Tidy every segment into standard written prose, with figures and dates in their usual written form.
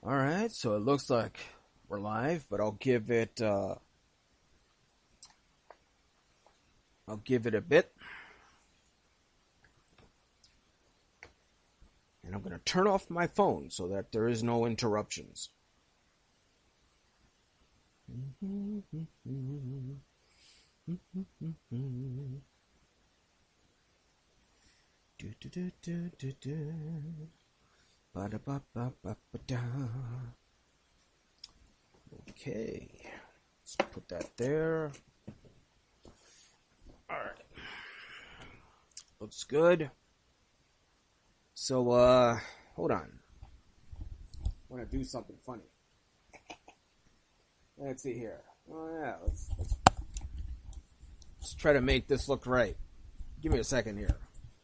All right, so it looks like we're live, but I'll give it a bit. And I'm going to turn off my phone so that there is no interruptions. Okay, let's put that there. All right, looks good. So, hold on. I want to do something funny. Let's see here. Oh yeah, let's try to make this look right. Give me a second here.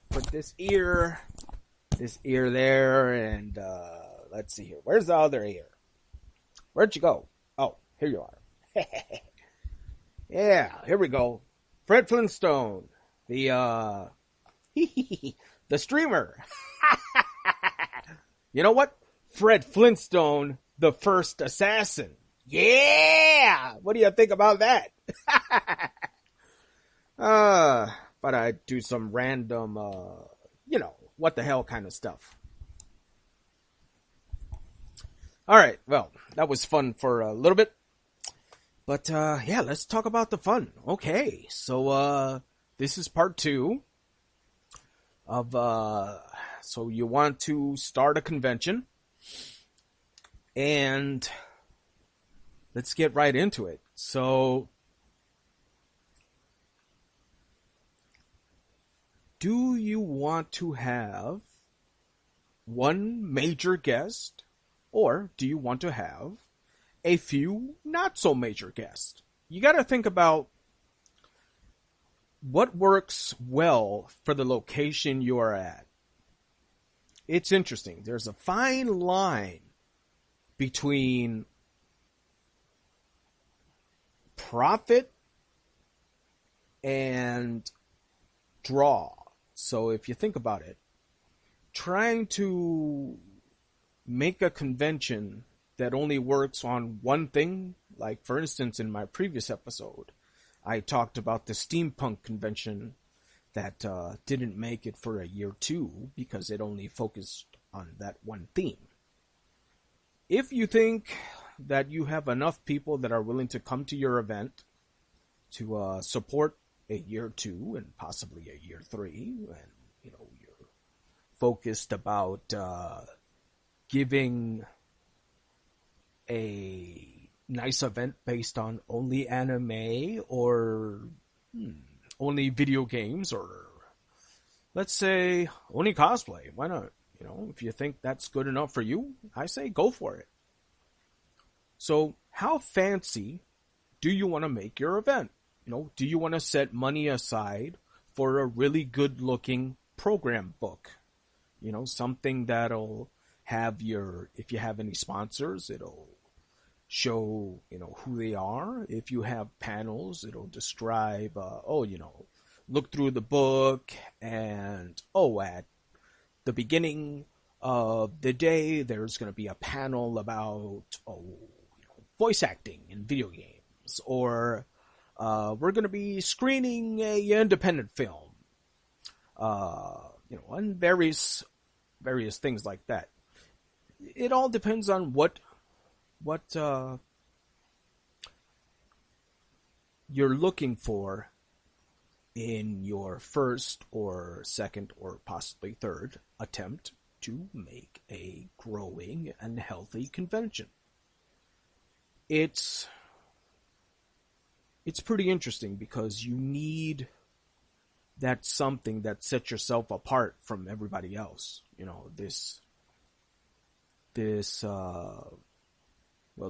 Put this ear there, and let's see here. Where's the other ear? Where'd you go? Oh, here you are. Yeah, here we go. Fred Flintstone, the the streamer. You know what? Fred Flintstone, the first assassin. Yeah! What do you think about that? But I do some random, what the hell kind of stuff. Alright, well, that was fun for a little bit. But, yeah, let's talk about the fun. Okay, so, this is part 2 of, so you want to start a convention. And let's get right into it. So, do you want to have one major guest, or do you want to have a few not so major guests? You got to think about what works well for the location you are at. It's interesting. There's a fine line between profit and draw. So if you think about it, trying to make a convention that only works on one thing, like for instance in my previous episode, I talked about the steampunk convention that didn't make it for a year 2 because it only focused on that one theme. If you think that you have enough people that are willing to come to your event to support a year 2 and possibly a year 3, and you're focused about giving a nice event based on only anime or only video games, or let's say only cosplay, why not? If you think that's good enough for you, I say go for it. So how fancy do you want to make your event? Do you want to set money aside for a really good looking program book? Something that'll have if you have any sponsors, it'll show, who they are. If you have panels, it'll describe, look through the book, and, at the beginning of the day, there's going to be a panel about, voice acting in video games, or we're going to be screening a independent film, and various things like that. It all depends on what you're looking for in your first or second or possibly third attempt to make a growing and healthy convention. It's pretty interesting because you need that something that sets yourself apart from everybody else.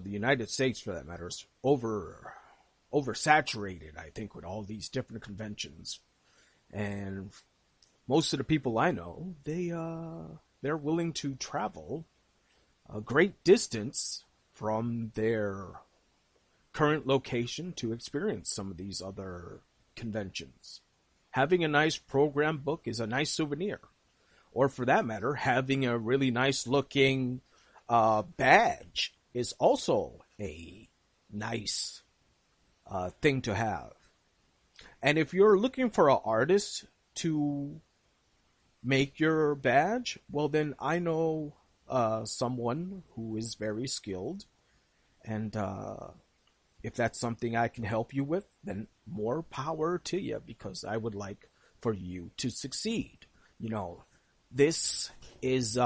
The United States, for that matter, is oversaturated, I think, with all these different conventions. And most of the people I know, they're willing to travel a great distance from their current location to experience some of these other conventions. Having a nice program book is a nice souvenir. Or for that matter, having a really nice looking badge is also a nice thing to have. And if you're looking for an artist to make your badge, well, then I know someone who is very skilled. And if that's something I can help you with, then more power to you, because I would like for you to succeed. You know, this is,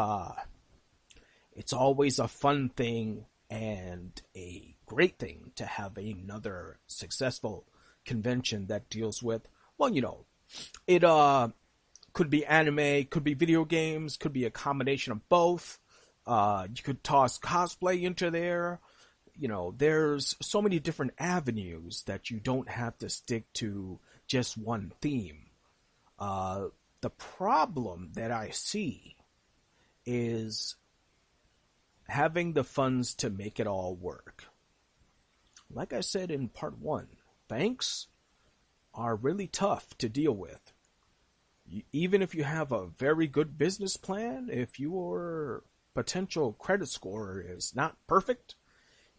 it's always a fun thing and a great thing to have another successful convention that deals with, well, you know, it could be anime, could be video games, could be a combination of both. You could toss cosplay into there. You know, there's so many different avenues that you don't have to stick to just one theme. The problem that I see is having the funds to make it all work. Like I said in part 1, banks are really tough to deal with. Even if you have a very good business plan, if your potential credit score is not perfect,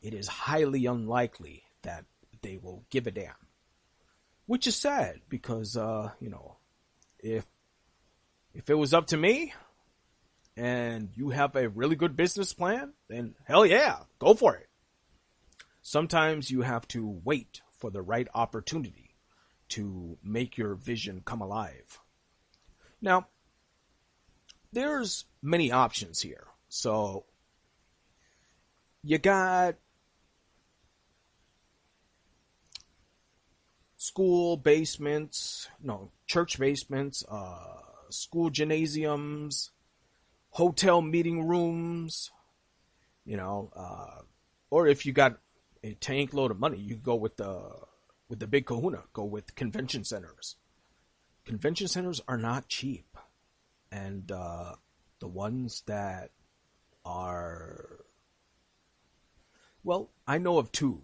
it is highly unlikely that they will give a damn. Which is sad, because, you know, if it was up to me, and you have a really good business plan, then hell yeah, go for it. Sometimes you have to wait for the right opportunity to make your vision come alive. Now, there's many options here. So, you got school basements, no, church basements, school gymnasiums, hotel meeting rooms, you know, or if you got a tank load of money, you go with the big kahuna, go with convention centers. Convention centers are not cheap, and the ones that are, well, I know of 2.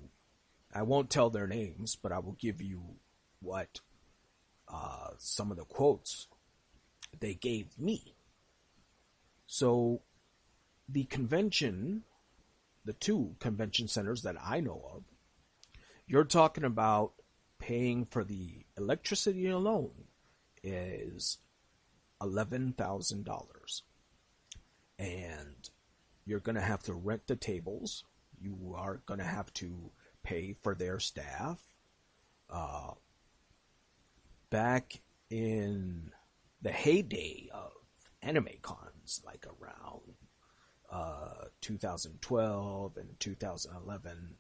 I won't tell their names, but I will give you what some of the quotes they gave me. So the 2 convention centers that I know of, you're talking about paying for the electricity alone is $11,000. And you're going to have to rent the tables. You are going to have to pay for their staff. Back in the heyday of anime cons, like around 2012 and 2011,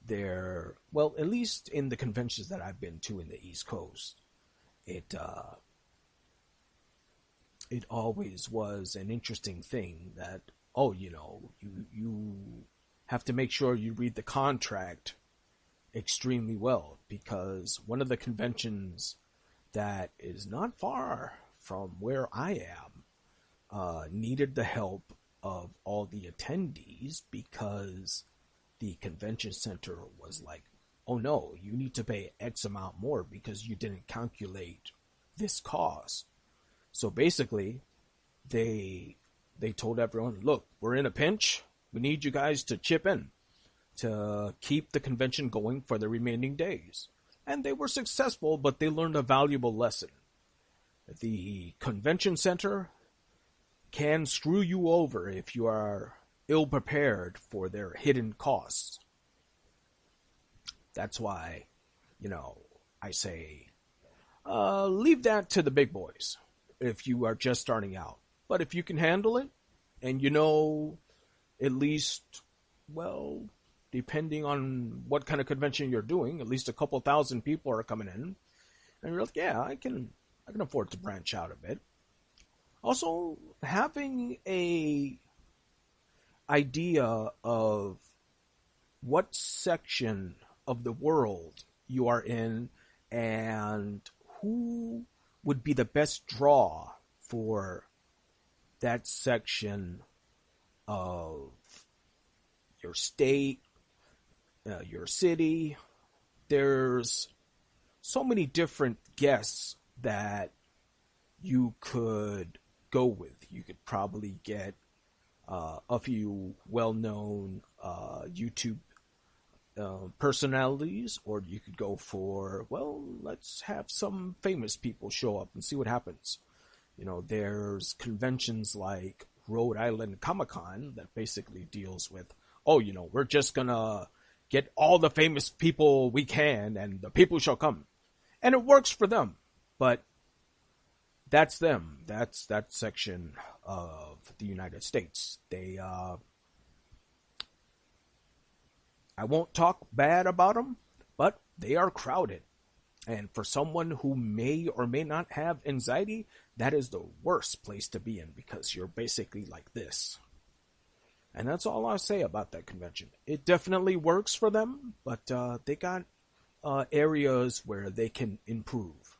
there, well, at least in the conventions that I've been to in the East Coast, it always was an interesting thing that, oh, you know, you have to make sure you read the contract extremely well, because one of the conventions that is not far from where I am needed the help of all the attendees, because the convention center was like, oh no, you need to pay X amount more because you didn't calculate this cost. So basically, they told everyone, look, we're in a pinch. We need you guys to chip in to keep the convention going for the remaining days. And they were successful, but they learned a valuable lesson. The convention center can screw you over if you are ill-prepared for their hidden costs. That's why, you know, I say, leave that to the big boys if you are just starting out. But if you can handle it, and you know, at least, well, depending on what kind of convention you're doing, at least a couple thousand people are coming in, and you're like, yeah, I can afford to branch out a bit. Also, having a idea of what section of the world you are in and who would be the best draw for that section of your state, your city. There's so many different guests that you could go with. You could probably get a few well-known YouTube personalities, or you could go for, well, let's have some famous people show up and see what happens. There's conventions like Rhode Island Comic-Con that basically deals with, we're just gonna get all the famous people we can and the people shall come. And it works for them, but that's them. That's that section of the United States. I won't talk bad about them, but they are crowded. And for someone who may or may not have anxiety, that is the worst place to be in, because you're basically like this. And that's all I'll say about that convention. It definitely works for them, but they got areas where they can improve.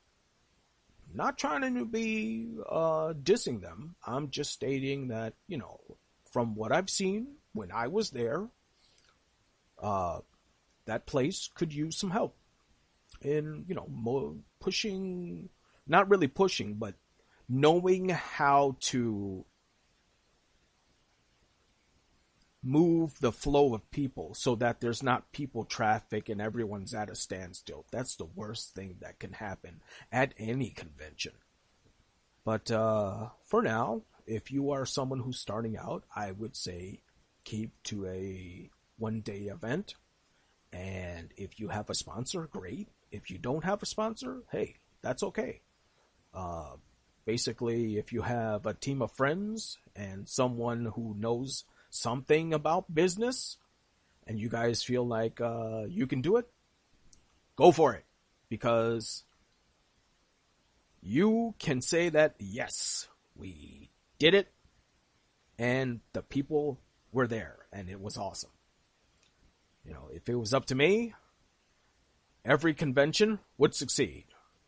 Not trying to be dissing them. I'm just stating that, from what I've seen when I was there, that place could use some help in, pushing, not really pushing, but knowing how to move the flow of people so that there's not people traffic and everyone's at a standstill. That's the worst thing that can happen at any convention. But for now, if you are someone who's starting out, I would say keep to a one-day event. And if you have a sponsor, great. If you don't have a sponsor, hey, that's okay. Basically, if you have a team of friends and someone who knows something about business and you guys feel like you can do it, go for it. Because you can say that, yes, we did it and the people were there and it was awesome. If it was up to me, every convention would succeed,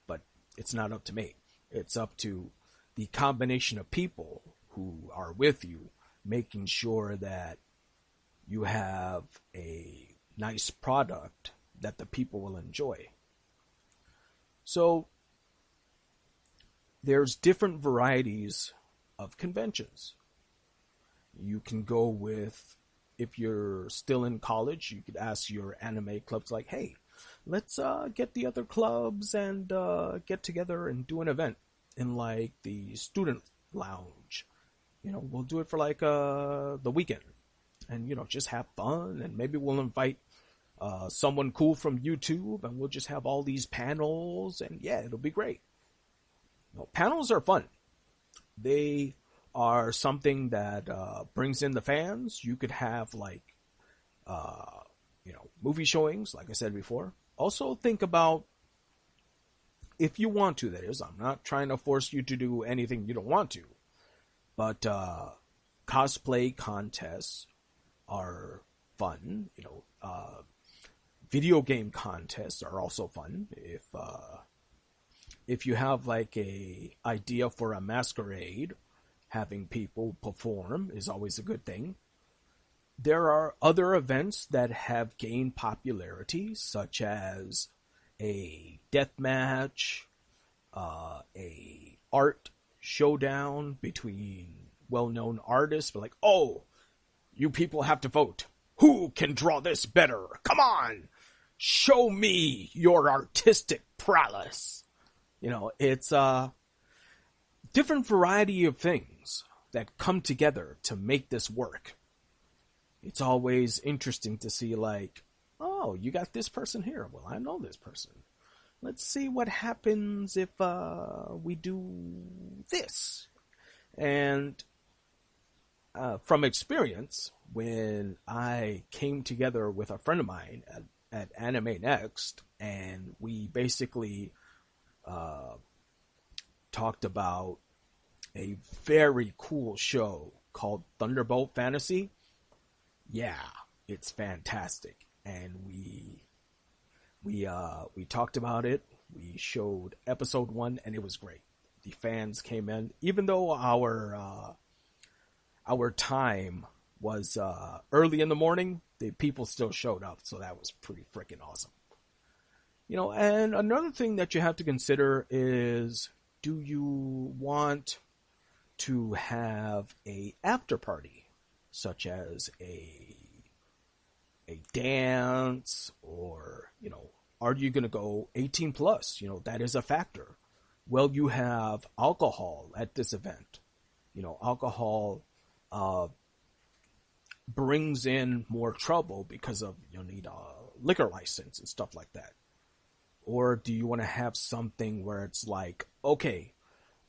but it's not up to me. It's up to the combination of people who are with you, making sure that you have a nice product that the people will enjoy. So there's different varieties of conventions. You can go with, if you're still in college, you could ask your anime clubs like, hey, let's get the other clubs and get together and do an event in like the student lounge. We'll do it for like the weekend and, just have fun, and maybe we'll invite someone cool from YouTube and we'll just have all these panels, and yeah, it'll be great. Panels are fun. They are something that brings in the fans. You could have like, movie showings, like I said before. Also think about, if you want to, that is, I'm not trying to force you to do anything you don't want to, but cosplay contests are fun. Video game contests are also fun. If you have like a idea for a masquerade, having people perform is always a good thing. There are other events that have gained popularity, such as a death match, a art showdown between well-known artists. But like, oh, you people have to vote. Who can draw this better? Come on, show me your artistic prowess. It's a different variety of things that come together to make this work. It's always interesting to see, like, oh, you got this person here. Well, I know this person. Let's see what happens if we do this. And from experience, when I came together with a friend of mine at Anime Next, and we basically talked about a very cool show called Thunderbolt Fantasy. Yeah, it's fantastic. And we talked about it. We showed episode 1 and it was great. The fans came in, even though our time was early in the morning, the people still showed up, so that was pretty freaking awesome. And another thing that you have to consider is, do you want to have a after party such as a dance, or, are you going to go 18 plus? That is a factor. Well, you have alcohol at this event. Alcohol brings in more trouble because of you'll need a liquor license and stuff like that. Or do you want to have something where it's like, okay,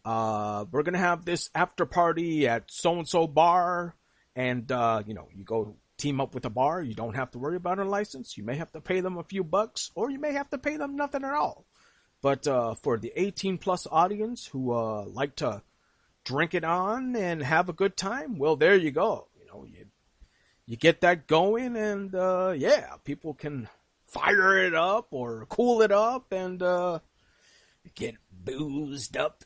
we're gonna have this after party at so and so bar, and you go team up with a bar. You don't have to worry about a license. You may have to pay them a few bucks, or you may have to pay them nothing at all. But for the 18 plus audience who like to drink it on and have a good time, well, there you go. You get that going, and people can fire it up or cool it up and get boozed up.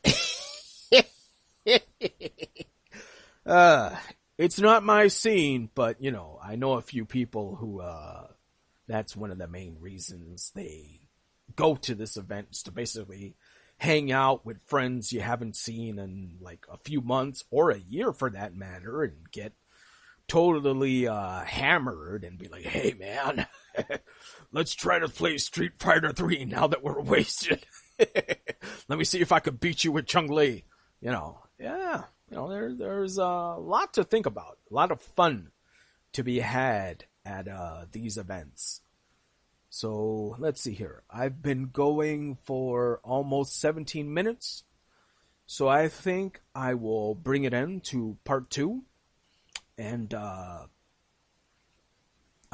It's not my scene, but I know a few people who that's one of the main reasons they go to this event, is to basically hang out with friends you haven't seen in like a few months or a year for that matter, and get totally hammered and be like, hey man, let's try to play Street Fighter 3 now that we're wasted. Let me see if I could beat you with Chun-Li. There's a lot to think about, a lot of fun to be had at these events. So let's see here. I've been going for almost 17 minutes. So I think I will bring it in to part 2. And I'm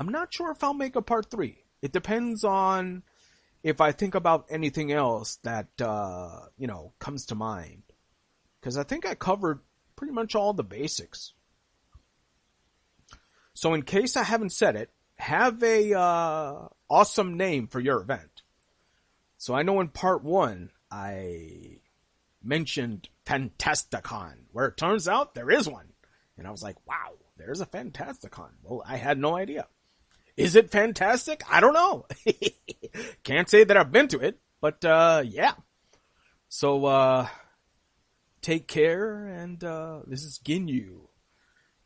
not sure if I'll make a part 3. It depends on if I think about anything else that, comes to mind. Because I think I covered pretty much all the basics. So in case I haven't said it, have a awesome name for your event. So I know in part 1, I mentioned Fantasticon, where it turns out there is one. And I was like, wow, there's a Fantasticon. Well, I had no idea. Is it fantastic? I don't know. Can't say that I've been to it, but yeah. So take care, and this is Ginyu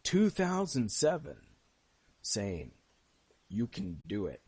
2007 saying, you can do it.